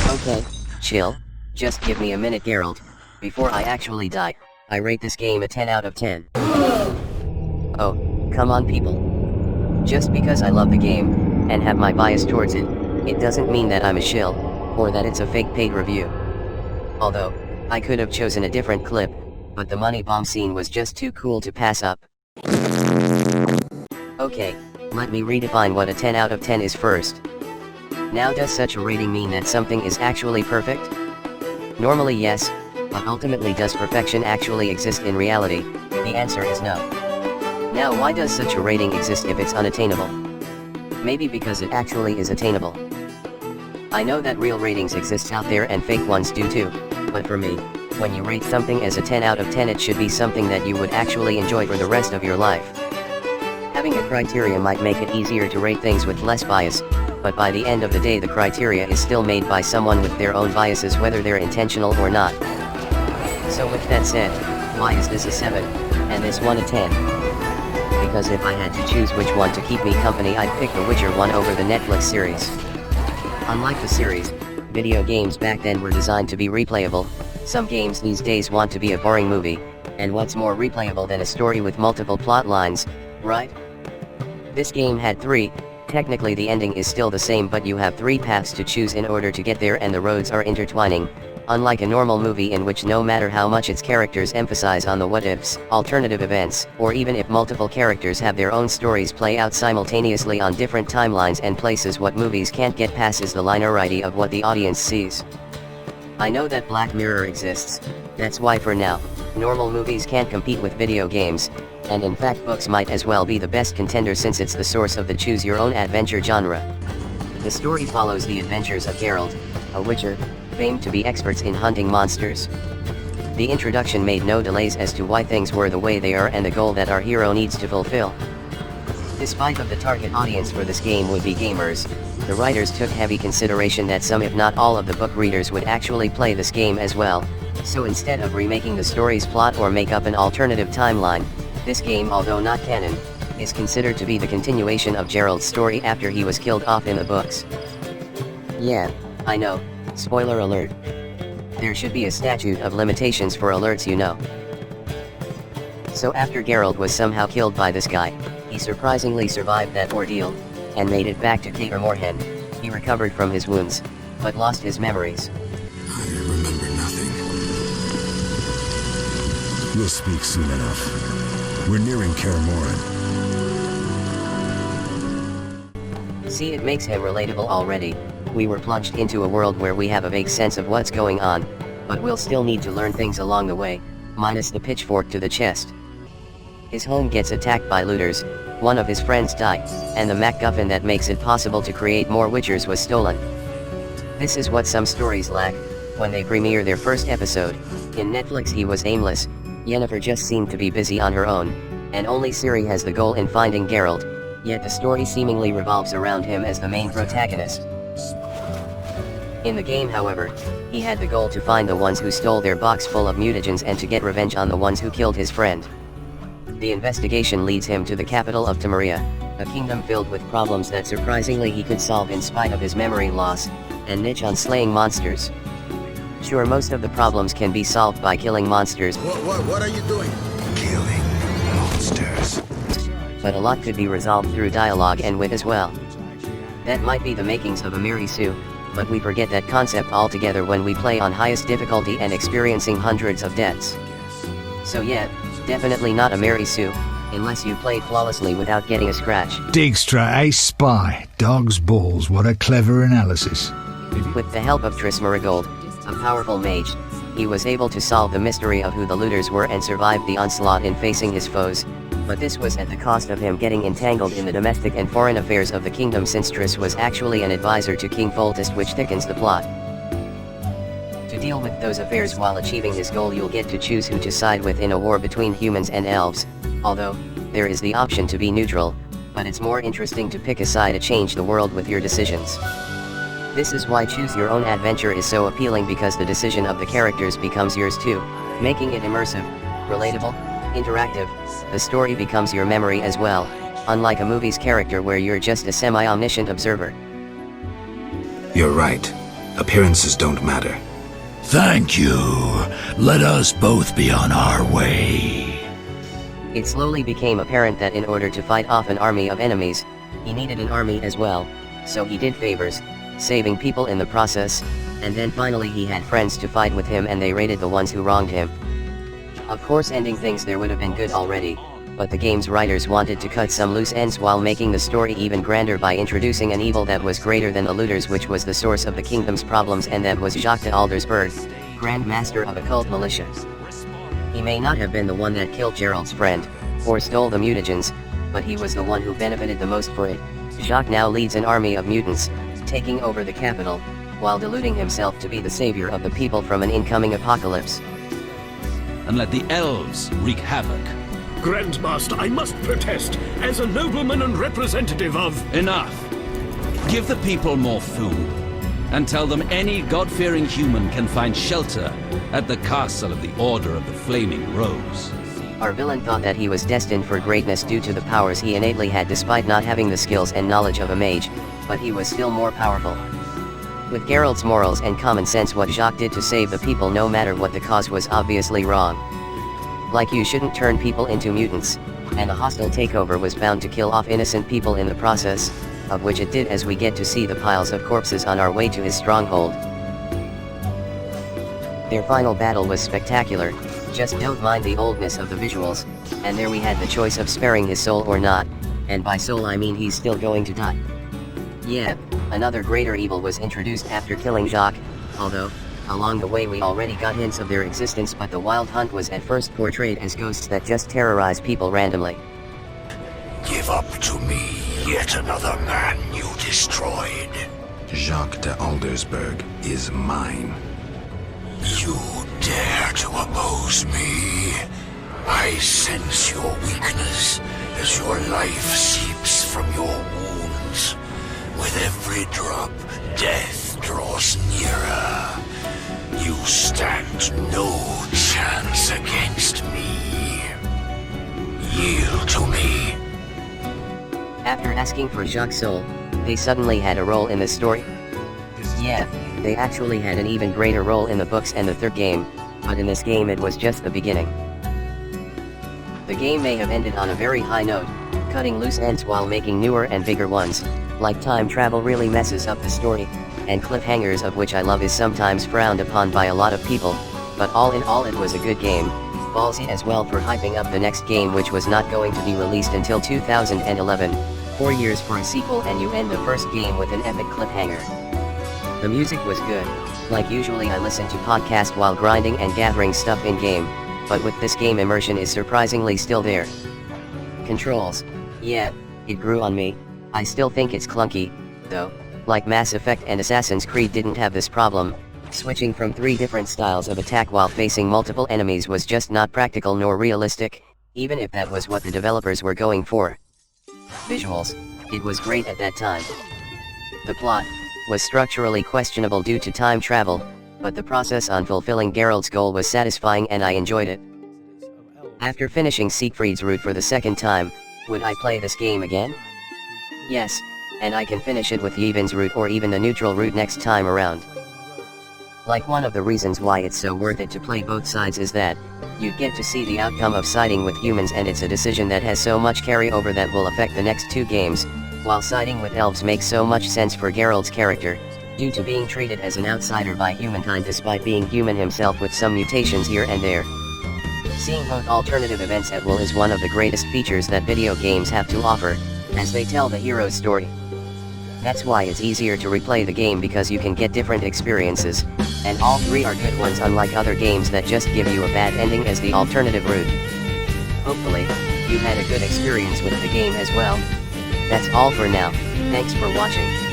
Okay, chill. Just give me a minute, Geralt. Before I actually die, I rate this game a 10 out of 10. Oh, come on people. Just because I love the game, and have my bias towards it, it doesn't mean that I'm a shill, or that it's a fake paid review. Although, I could have chosen a different clip, but the money bomb scene was just too cool to pass up. Okay, let me redefine what a 10 out of 10 is first. Now, does such a rating mean that something is actually perfect? Normally yes, but ultimately does perfection actually exist in reality? The answer is no. Now, why does such a rating exist if it's unattainable? Maybe because it actually is attainable. I know that real ratings exist out there and fake ones do too, but for me, when you rate something as a 10 out of 10, it should be something that you would actually enjoy for the rest of your life. Having a criteria might make it easier to rate things with less bias, but by the end of the day the criteria is still made by someone with their own biases, whether they're intentional or not. So with that said, why is this a 7, and this one a 10? Because if I had to choose which one to keep me company, I'd pick The Witcher 1 over the Netflix series. Unlike the series, video games back then were designed to be replayable. Some games these days want to be a boring movie, and what's more replayable than a story with multiple plot lines, right? This game had 3, technically the ending is still the same, but you have 3 paths to choose in order to get there and the roads are intertwining, unlike a normal movie in which no matter how much its characters emphasize on the what-ifs, alternative events, or even if multiple characters have their own stories play out simultaneously on different timelines and places, what movies can't get past is the linearity of what the audience sees. I know that Black Mirror exists, that's why for now, normal movies can't compete with video games, and in fact books might as well be the best contender since it's the source of the choose-your-own-adventure genre. The story follows the adventures of Geralt, a witcher, famed to be experts in hunting monsters. The introduction made no delays as to why things were the way they are and the goal that our hero needs to fulfill. Despite of the target audience for this game would be gamers, the writers took heavy consideration that some if not all of the book readers would actually play this game as well, so instead of remaking the story's plot or make up an alternative timeline, this game, although not canon, is considered to be the continuation of Geralt's story after he was killed off in the books. Yeah, I know, spoiler alert. There should be a statute of limitations for alerts, you know. So after Geralt was somehow killed by this guy, he surprisingly survived that ordeal, and made it back to Kaer Morhen. He recovered from his wounds, but lost his memories. I remember nothing. We'll speak soon enough. We're nearing Kaer Morhen. See, it makes him relatable already. We were plunged into a world where we have a vague sense of what's going on, but we'll still need to learn things along the way, minus the pitchfork to the chest. His home gets attacked by looters, one of his friends died, and the MacGuffin that makes it possible to create more Witchers was stolen. This is what some stories lack. When they premiere their first episode, in Netflix he was aimless, Yennefer just seemed to be busy on her own, and only Ciri has the goal in finding Geralt, yet the story seemingly revolves around him as the main protagonist. In the game, however, he had the goal to find the ones who stole their box full of mutagens and to get revenge on the ones who killed his friend. The investigation leads him to the capital of Temeria, a kingdom filled with problems that surprisingly he could solve in spite of his memory loss, and niche on slaying monsters. Sure, most of the problems can be solved by killing monsters. What are you doing? Killing monsters. But a lot could be resolved through dialogue and wit as well. That might be the makings of a Mary Sue, but we forget that concept altogether when we play on highest difficulty and experiencing hundreds of deaths. So yeah, definitely not a Mary Sue, unless you played flawlessly without getting a scratch. Dijkstra, ace spy, dog's balls, what a clever analysis. With the help of Triss Merigold, a powerful mage, he was able to solve the mystery of who the looters were and survive the onslaught in facing his foes, but this was at the cost of him getting entangled in the domestic and foreign affairs of the kingdom, since Triss was actually an advisor to King Foltest, which thickens the plot. To deal with those affairs while achieving his goal, you'll get to choose who to side with in a war between humans and elves, although, there is the option to be neutral, but it's more interesting to pick a side to change the world with your decisions. This is why Choose Your Own Adventure is so appealing, because the decision of the characters becomes yours too, making it immersive, relatable, interactive. The story becomes your memory as well. unlike a movie's character where you're just a semi-omniscient observer. You're right. Appearances don't matter. Thank you. Let us both be on our way. It slowly became apparent that in order to fight off an army of enemies, he needed an army as well, so he did favors, saving people in the process, and then finally he had friends to fight with him and they raided the ones who wronged him. Of course, ending things there would have been good already, but the game's writers wanted to cut some loose ends while making the story even grander by introducing an evil that was greater than the looters, which was the source of the kingdom's problems, and that was Jacques de Aldersberg, Grand Master of a cult militia. He may not have been the one that killed Gerald's friend, or stole the mutagens, but he was the one who benefited the most for it. Jacques now leads an army of mutants, taking over the capital, while deluding himself to be the savior of the people from an incoming apocalypse. And let the elves wreak havoc. Grandmaster, I must protest, as a nobleman and representative of... Enough! Give the people more food, and tell them any God-fearing human can find shelter at the castle of the Order of the Flaming Rose. Our villain thought that he was destined for greatness due to the powers he innately had despite not having the skills and knowledge of a mage, but he was still more powerful. With Geralt's morals and common sense, what Jacques did to save the people no matter what the cause was obviously wrong. Like, you shouldn't turn people into mutants, and a hostile takeover was bound to kill off innocent people in the process, of which it did, as we get to see the piles of corpses on our way to his stronghold. Their final battle was spectacular, just don't mind the oldness of the visuals, and there we had the choice of sparing his soul or not, and by soul I mean he's still going to die. Yeah, another greater evil was introduced after killing Jacques, although, along the way we already got hints of their existence, but the Wild Hunt was at first portrayed as ghosts that just terrorize people randomly. Give up to me yet another man you destroyed. Jacques de Aldersberg is mine. You dare to oppose me? I sense your weakness as your life seeps from your wounds. With every drop, death draws nearer. You stand no chance against me. Yield to me. After asking for Jacques' soul, they suddenly had a role in the story. Yeah, they actually had an even greater role in the books and the third game, but in this game it was just the beginning. The game may have ended on a very high note, cutting loose ends while making newer and bigger ones, like time travel really messes up the story, and cliffhangers, of which I love, is sometimes frowned upon by a lot of people, but all in all it was a good game, ballsy as well for hyping up the next game, which was not going to be released until 2011, 4 years for a sequel, and you end the first game with an epic cliffhanger. The music was good. Like usually I listen to podcasts while grinding and gathering stuff in game, but with this game immersion is surprisingly still there. Controls. Yeah, it grew on me. I still think it's clunky, though. Like Mass Effect and Assassin's Creed didn't have this problem. Switching from 3 different styles of attack while facing multiple enemies was just not practical nor realistic, even if that was what the developers were going for. Visuals. It was great at that time. The plot was structurally questionable due to time travel, but the process on fulfilling Geralt's goal was satisfying and I enjoyed it. After finishing Siegfried's route for the second time, would I play this game again? Yes, and I can finish it with Yevon's route or even the neutral route next time around. Like, one of the reasons why it's so worth it to play both sides is that you get to see the outcome of siding with humans, and it's a decision that has so much carryover that will affect the next 2 games, while siding with elves makes so much sense for Geralt's character, due to being treated as an outsider by humankind despite being human himself with some mutations here and there. Seeing both alternative events at will is one of the greatest features that video games have to offer, as they tell the hero's story. That's why it's easier to replay the game, because you can get different experiences, and all 3 are good ones, unlike other games that just give you a bad ending as the alternative route. Hopefully, you had a good experience with the game as well. That's all for now, thanks for watching.